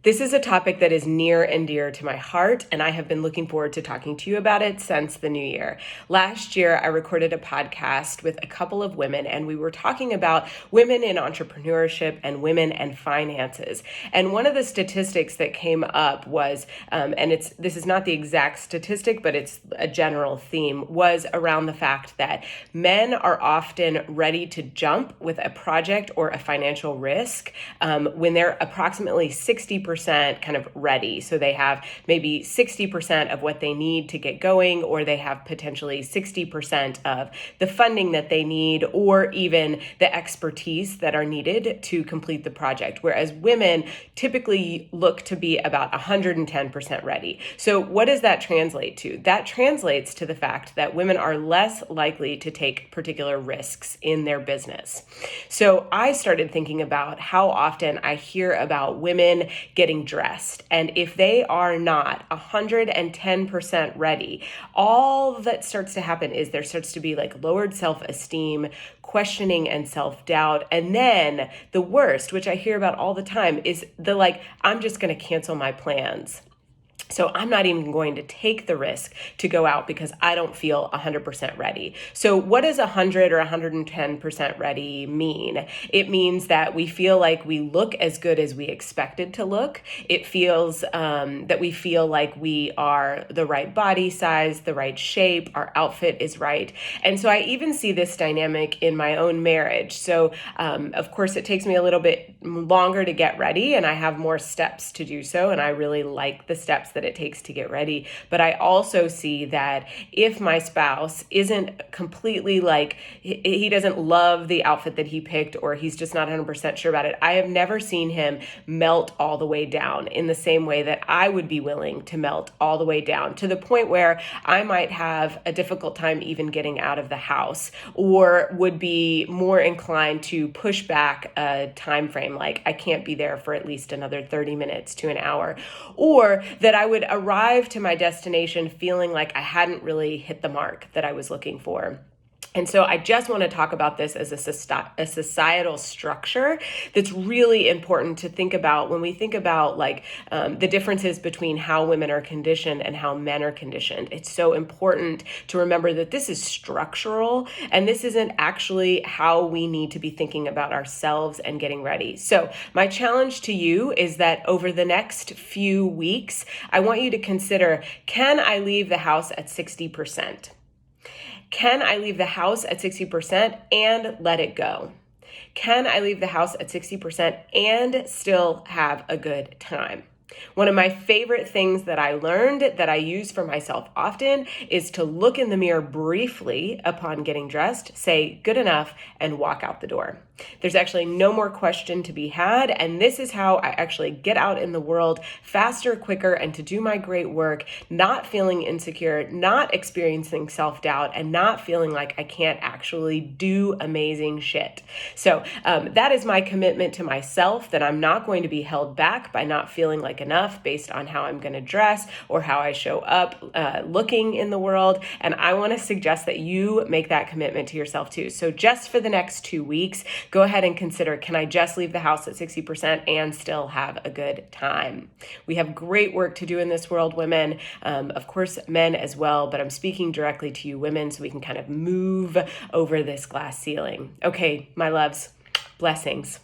This is a topic that is near and dear to my heart, and I have been looking forward to talking to you about it since the new year. Last year, I recorded a podcast with a couple of women, and we were talking about women in entrepreneurship and women and finances. And one of the statistics that came up was, this is not the exact statistic, but it's a general theme, was around the fact that men are often ready to jump with a project or a financial risk when they're approximately 60% kind of ready. So they have maybe 60% of what they need to get going, or they have potentially 60% of the funding that they need, or even the expertise that are needed to complete the project. Whereas women typically look to be about 110% ready. So what does that translate to? That translates to the fact that women are less likely to take particular risks in their business. So I started thinking about how often I hear about women getting dressed. And if they are not 110% ready, all that starts to happen is there starts to be like lowered self-esteem, questioning, and self-doubt. And then the worst, which I hear about all the time, is I'm just going to cancel my plans. So I'm not even going to take the risk to go out because I don't feel 100% ready. So what does 100 or 110% ready mean? It means that we feel like we look as good as we expected to look. It feels that we feel like we are the right body size, the right shape, our outfit is right. And so I even see this dynamic in my own marriage. So of course, it takes me a little bit longer to get ready, and I have more steps to do so. And I really like the steps that it takes to get ready. But I also see that if my spouse isn't completely he doesn't love the outfit that he picked, or he's just not 100% sure about it, I have never seen him melt all the way down in the same way that I would be willing to melt all the way down, to the point where I might have a difficult time even getting out of the house, or would be more inclined to push back a time frame, like I can't be there for at least another 30 minutes to an hour, or that I would arrive to my destination feeling like I hadn't really hit the mark that I was looking for. And so I just want to talk about this as a societal structure that's really important to think about when we think about the differences between how women are conditioned and how men are conditioned. It's so important to remember that this is structural, and this isn't actually how we need to be thinking about ourselves and getting ready. So my challenge to you is that over the next few weeks, I want you to consider, can I leave the house at 60%? Can I leave the house at 60% and let it go? Can I leave the house at 60% and still have a good time? One of my favorite things that I learned that I use for myself often is to look in the mirror briefly upon getting dressed, say good enough, and walk out the door. There's actually no more question to be had, and this is how I actually get out in the world faster, quicker, and to do my great work, not feeling insecure, not experiencing self-doubt, and not feeling like I can't actually do amazing shit. So that is my commitment to myself, that I'm not going to be held back by not feeling like enough based on how I'm going to dress or how I show up looking in the world. And I want to suggest that you make that commitment to yourself too. So just for the next 2 weeks, go ahead and consider, can I just leave the house at 60% and still have a good time? We have great work to do in this world, women, of course, men as well, but I'm speaking directly to you women so we can kind of move over this glass ceiling. Okay, my loves, blessings.